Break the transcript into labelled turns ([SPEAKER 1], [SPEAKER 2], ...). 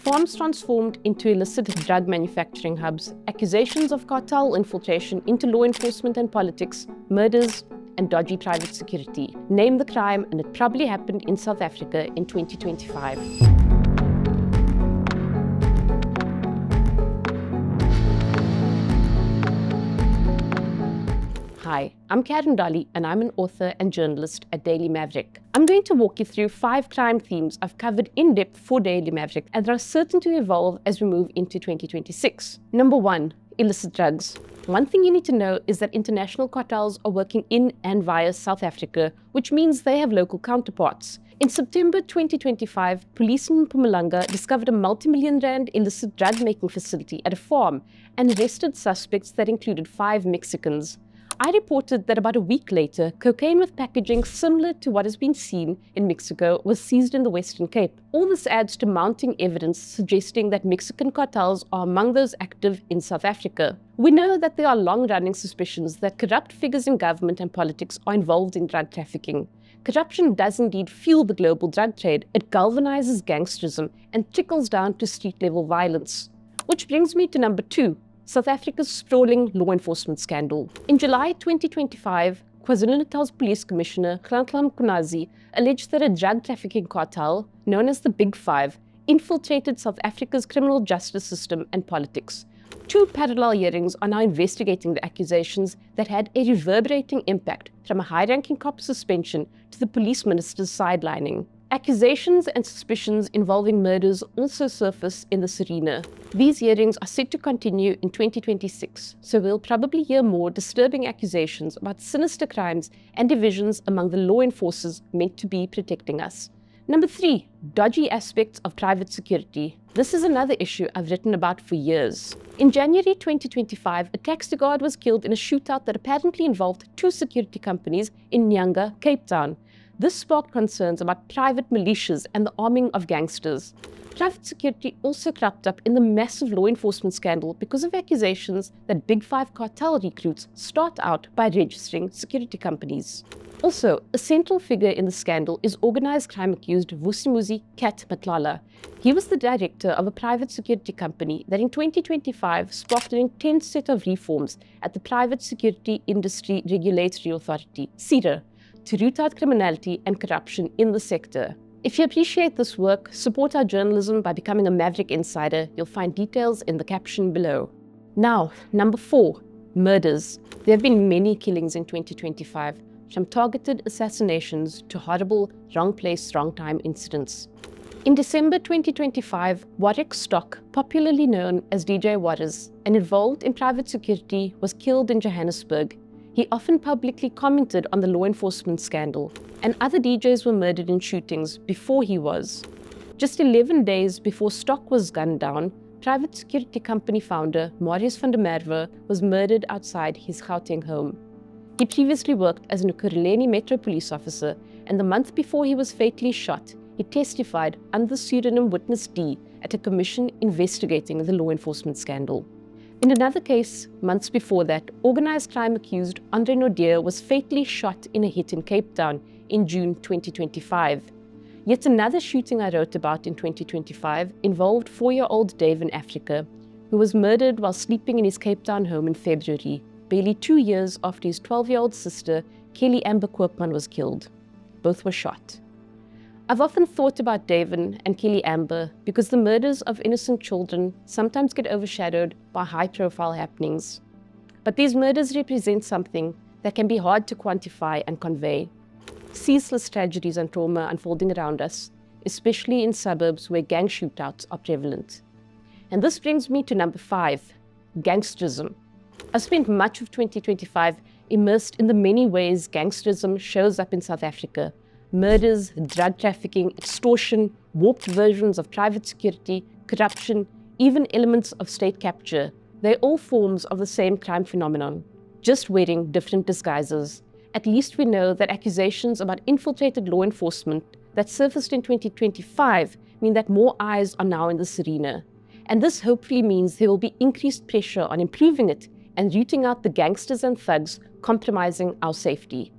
[SPEAKER 1] farms transformed into illicit drug manufacturing hubs, accusations of cartel infiltration into law enforcement and politics, murders, and dodgy private security. Name the crime, and it probably happened in South Africa in 2025. Hi, I'm Caryn Dolley, and I'm an author and journalist at Daily Maverick. I'm going to walk you through 5 crime themes I've covered in depth for Daily Maverick and that are certain to evolve as we move into 2026. Number 1, illicit drugs. One thing you need to know is that international cartels are working in and via South Africa, which means they have local counterparts. In September 2025, police in Mpumalanga discovered a multi-million rand illicit drug-making facility at a farm and arrested suspects that included 5 Mexicans. I reported that about a week later, cocaine with packaging similar to what has been seen in Mexico was seized in the Western Cape. All this adds to mounting evidence suggesting that Mexican cartels are among those active in South Africa. We know that there are long-running suspicions that corrupt figures in government and politics are involved in drug trafficking. Corruption does indeed fuel the global drug trade. It galvanizes gangsterism and trickles down to street-level violence. Which brings me to number 2. South Africa's sprawling law enforcement scandal. In July 2025, KwaZulu-Natal's Police Commissioner, Nhlanhla Mkhwanazi, alleged that a drug trafficking cartel, known as the Big Five, infiltrated South Africa's criminal justice system and politics. 2 parallel hearings are now investigating the accusations that had a reverberating impact, from a high-ranking cop suspension to the police minister's sidelining. Accusations and suspicions involving murders also surface in this arena. These hearings are set to continue in 2026, so we'll probably hear more disturbing accusations about sinister crimes and divisions among the law enforcers meant to be protecting us. Number 3, dodgy aspects of private security. This is another issue I've written about for years. In January 2025, a taxi guard was killed in a shootout that apparently involved 2 security companies in Nyanga, Cape Town. This sparked concerns about private militias and the arming of gangsters. Private security also cropped up in the massive law enforcement scandal because of accusations that Big Five cartel recruits start out by registering security companies. Also, a central figure in the scandal is organized crime accused Vusimuzi Kat Matlala. He was the director of a private security company that in 2025 sparked an intense set of reforms at the Private Security Industry Regulatory Authority, SERA, to root out criminality and corruption in the sector. If you appreciate this work, support our journalism by becoming a Maverick Insider. You'll find details in the caption below. Now, number 4, murders. There have been many killings in 2025, from targeted assassinations to horrible wrong place, wrong time incidents. In December 2025, Warwick Stock, popularly known as DJ Warriors and involved in private security, was killed in Johannesburg. He often publicly commented on the law enforcement scandal, and other DJs were murdered in shootings before he was. Just 11 days before Stock was gunned down, private security company founder Marius van der Merwe was murdered outside his Gauteng home. He previously worked as an Ekurhuleni Metro police officer, and the month before he was fatally shot, he testified under the pseudonym Witness D at a commission investigating the law enforcement scandal. In another case, months before that, organized crime accused Andre Nodier was fatally shot in a hit in Cape Town in June 2025. Yet another shooting I wrote about in 2025 involved 4-year-old Dave in Africa, who was murdered while sleeping in his Cape Town home in February, barely 2 years after his 12-year-old sister, Kelly Amber Koopman, was killed. Both were shot. I've often thought about Davin and Kelly Amber because the murders of innocent children sometimes get overshadowed by high-profile happenings. But these murders represent something that can be hard to quantify and convey. Ceaseless tragedies and trauma unfolding around us, especially in suburbs where gang shootouts are prevalent. And this brings me to number 5, gangsterism. I've spent much of 2025 immersed in the many ways gangsterism shows up in South Africa. Murders, drug trafficking, extortion, warped versions of private security, corruption, even elements of state capture. They're all forms of the same crime phenomenon, just wearing different disguises. At least we know that accusations about infiltrated law enforcement that surfaced in 2025 mean that more eyes are now in this arena. And this hopefully means there will be increased pressure on improving it and rooting out the gangsters and thugs compromising our safety.